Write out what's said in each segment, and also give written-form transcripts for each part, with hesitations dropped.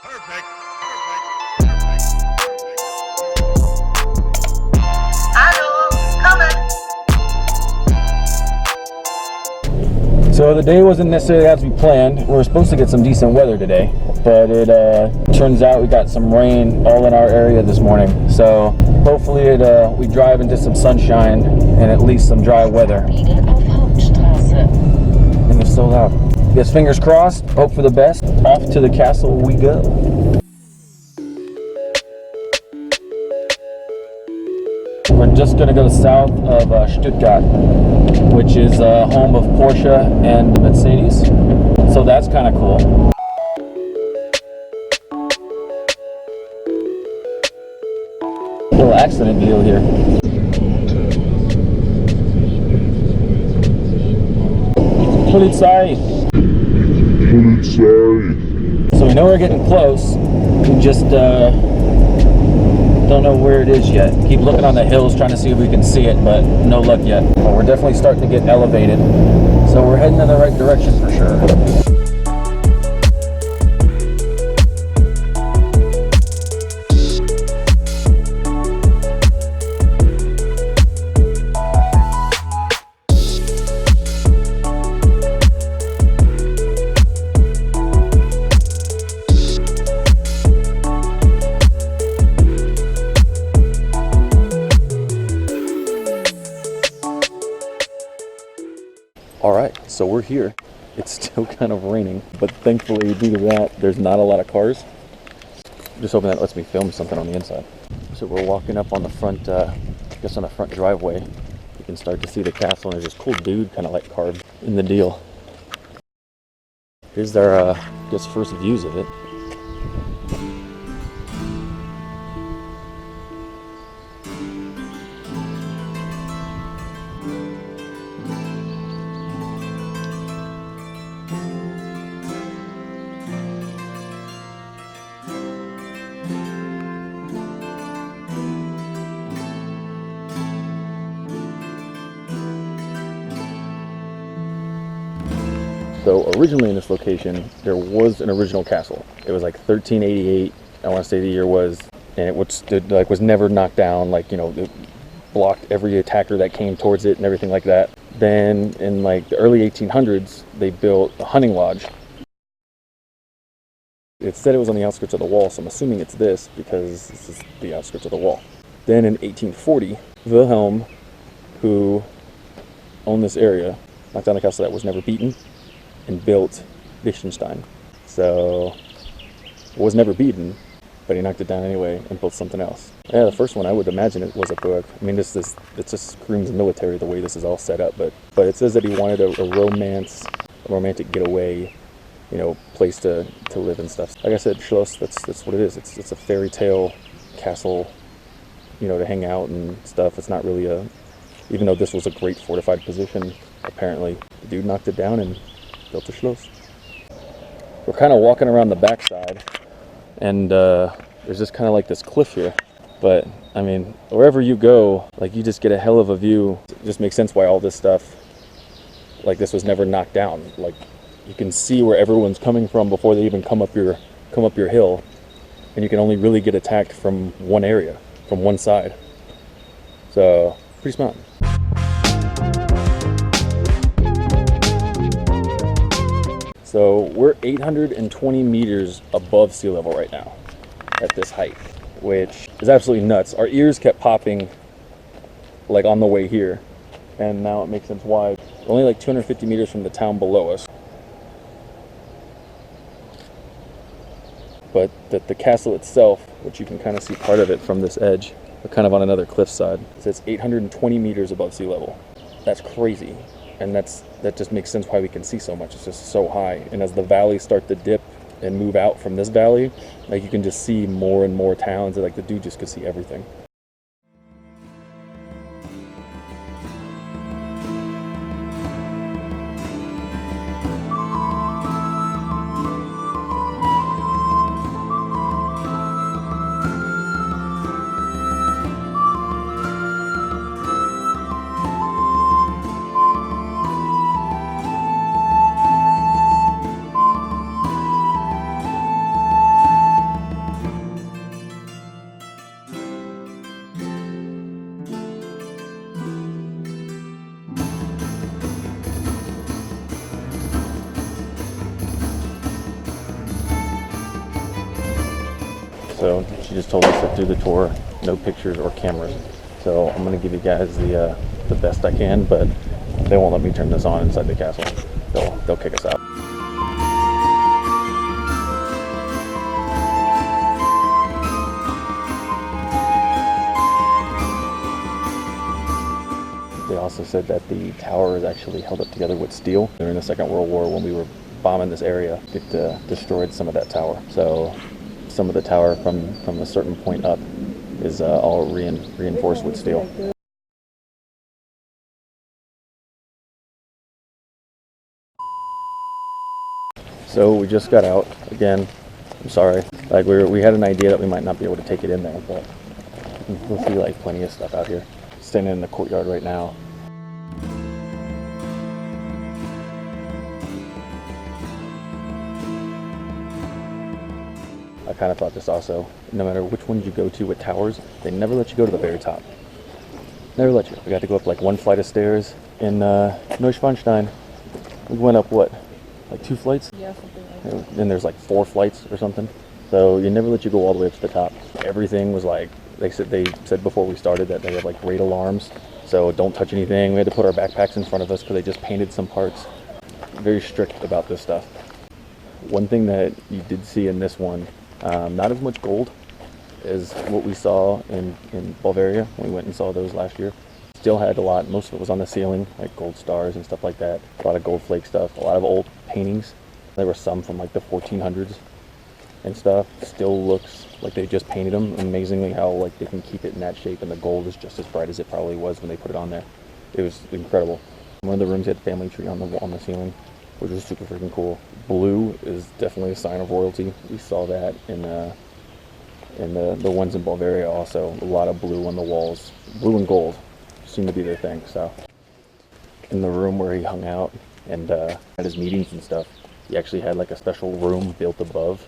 Perfect. Hello, coming. So the day wasn't necessarily as we planned. We were supposed to get some decent weather today, but it turns out we got some rain all in our area this morning. So hopefully we drive into some sunshine and at least some dry weather. And it's so loud. Yes, fingers crossed. Hope for the best. Off to the castle we go. We're just going to go south of Stuttgart, which is home of Porsche and Mercedes. So that's kind of cool. Little accident deal here. Polizei. So we know we're getting close. We just don't know where it is yet. Keep looking on the hills trying to see if we can see it, but no luck yet. But we're definitely starting to get elevated, so we're heading in the right direction for sure. Alright, so we're here. It's still kind of raining, but thankfully due to that, there's not a lot of cars. I'm just hoping that lets me film something on the inside. So we're walking up on the front, just on the front driveway. You can start to see the castle, and there's this cool dude kind of like carved in the deal. Here's our, just first views of it. So originally in this location, there was an original castle. It was like 1388, I want to say the year was, and it was never knocked down. Like, you know, it blocked every attacker that came towards it and everything like that. Then in like the early 1800s, they built a hunting lodge. It said it was on the outskirts of the wall, so I'm assuming it's this because this is the outskirts of the wall. Then in 1840, Wilhelm, who owned this area, knocked down a castle that was never beaten, and built Lichtenstein. So it was never beaten, but he knocked it down anyway and built something else. Yeah, the first one, I would imagine it was a book. I mean, it just screams military the way this is all set up, but it says that he wanted a romantic getaway, you know, place to live and stuff. Like I said, Schloss, that's what it is. It's a fairy tale castle, you know, to hang out and stuff. It's not really even though this was a great fortified position, apparently the dude knocked it down and built a Schloss. We're kind of walking around the backside, and there's just kind of like this cliff here. But I mean, wherever you go, like, you just get a hell of a view. It just makes sense why all this stuff, like, this was never knocked down. Like, you can see where everyone's coming from before they even come up your hill, and you can only really get attacked from one area, from one side. So pretty smart. So we're 820 meters above sea level right now at this height, which is absolutely nuts. Our ears kept popping like on the way here, and now it makes sense why. We're only like 250 meters from the town below us. But the castle itself, which you can kind of see part of it from this edge, we're kind of on another cliffside. It says 820 meters above sea level. That's crazy. And that just makes sense why we can see so much. It's just so high. And as the valleys start to dip and move out from this valley, like, you can just see more and more towns. And like, the dude just could see everything. So she just told us to do the tour, no pictures or cameras. So I'm gonna give you guys the best I can, but they won't let me turn this on inside the castle. They'll kick us out. They also said that the tower is actually held up together with steel. During the Second World War, when we were bombing this area, it destroyed some of that tower. So some of the tower from a certain point up is all reinforced with steel. So we just got out again. I'm sorry. Like we had an idea that we might not be able to take it in there, but we'll see like plenty of stuff out here. Standing in the courtyard right now. I kind of thought this also. No matter which ones you go to with towers, they never let you go to the very top. Never let you. We got to go up like one flight of stairs in Neuschwanstein. We went up what? Like 2 flights? Yeah, something like that. Then there's like 4 flights or something. So you never let you go all the way up to the top. Everything was like, they said before we started that they have like great alarms. So don't touch anything. We had to put our backpacks in front of us because they just painted some parts. Very strict about this stuff. One thing that you did see in this one, not as much gold as what we saw in Bavaria when we went and saw those last year. Still had a lot. Most of it was on the ceiling, like gold stars and stuff like that. A lot of gold flake stuff. A lot of old paintings. There were some from like the 1400s and stuff. Still looks like they just painted them. Amazingly how like they can keep it in that shape, and the gold is just as bright as it probably was when they put it on there. It was incredible. One of the rooms had a family tree on the ceiling, which was super freaking cool. Blue is definitely a sign of royalty. We saw that in the ones in Bavaria also. A lot of blue on the walls. Blue and gold seemed to be their thing. So in the room where he hung out and had his meetings and stuff, he actually had like a special room built above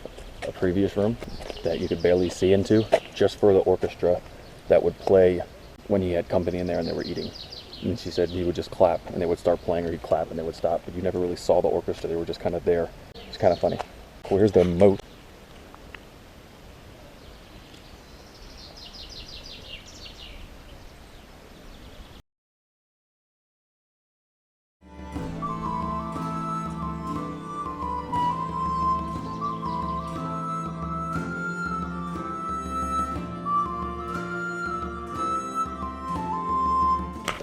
a previous room that you could barely see into, just for the orchestra that would play when he had company in there and they were eating. And she said he would just clap and they would start playing, or he'd clap and they would stop, but you never really saw the orchestra. They were just kind of there. It's kind of funny. Cool. Here's the moat.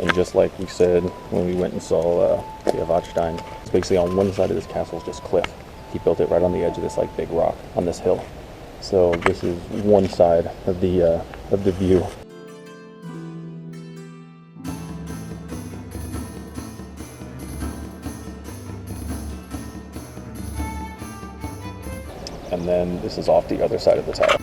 And just like we said when we went and saw Lichtenstein, it's basically on one side of this castle is just cliff. He built it right on the edge of this like big rock on this hill. So this is one side of the view. And then this is off the other side of the tower.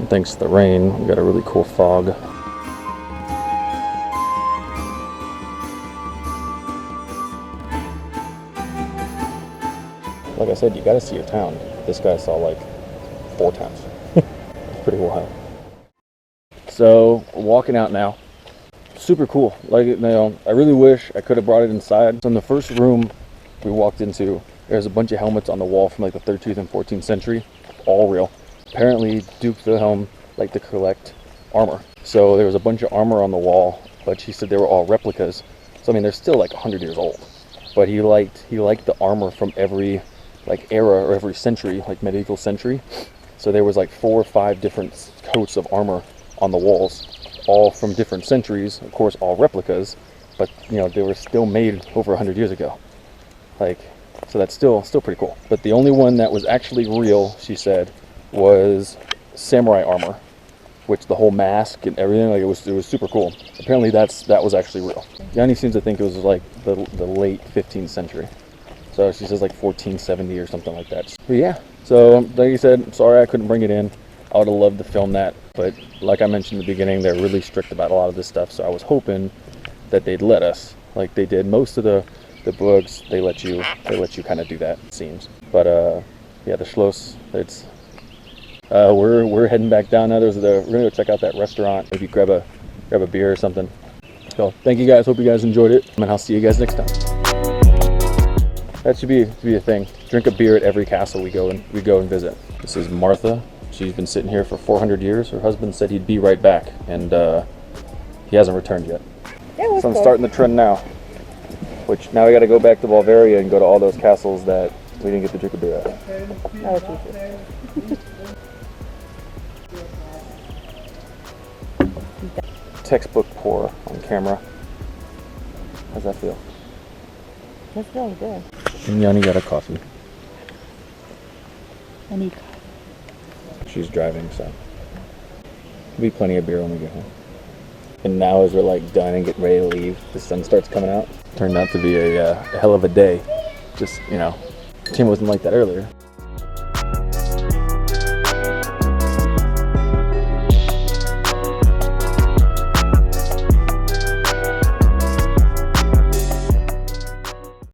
Thanks to the rain, we got a really cool fog. Like I said, you gotta see a town. This guy saw like 4 towns. It's pretty wild. So, we're walking out now. Super cool. Like, you know, I really wish I could have brought it inside. So in the first room we walked into, there's a bunch of helmets on the wall from like the 13th and 14th century. All real. Apparently Duke Wilhelm liked to collect armor, so there was a bunch of armor on the wall, but she said they were all replicas. So I mean, they're still like 100 years old, but he liked the armor from every like era or every century, like medieval century. So there was like 4 or 5 different coats of armor on the walls, all from different centuries, of course all replicas, but you know, they were still made over 100 years ago. Like, so that's still pretty cool. But the only one that was actually real, she said, was samurai armor, which the whole mask and everything, like it was super cool. Apparently that was actually real. Janni seems to think it was like the late 15th century. So she says like 1470 or something like that. But yeah, so like you said, sorry I couldn't bring it in. I would have loved to film that, but like I mentioned in the beginning, they're really strict about a lot of this stuff, so I was hoping that they'd let us, like they did most of the books. They let you kind of do that, it seems. But yeah, the Schloss, it's we're heading back down now. We're gonna go check out that restaurant, maybe grab a grab a beer or something. So thank you guys. Hope you guys enjoyed it, and I'll see you guys next time. That should be a thing. Drink a beer at every castle we go and visit. This is Martha. She's been sitting here for 400 years. Her husband said he'd be right back, and he hasn't returned yet. Yeah, So I'm starting the trend now. Which now we got to go back to Bavaria and go to all those castles that we didn't get to drink a beer at. That was easy. Textbook pour on camera. How's that feel? That's feeling good. And Janni got a coffee. I need coffee. She's driving, so there'll be plenty of beer when we get home. And now as we're like done and getting ready to leave, the sun starts coming out. Turned out to be a hell of a day. Just, you know, Tim wasn't like that earlier.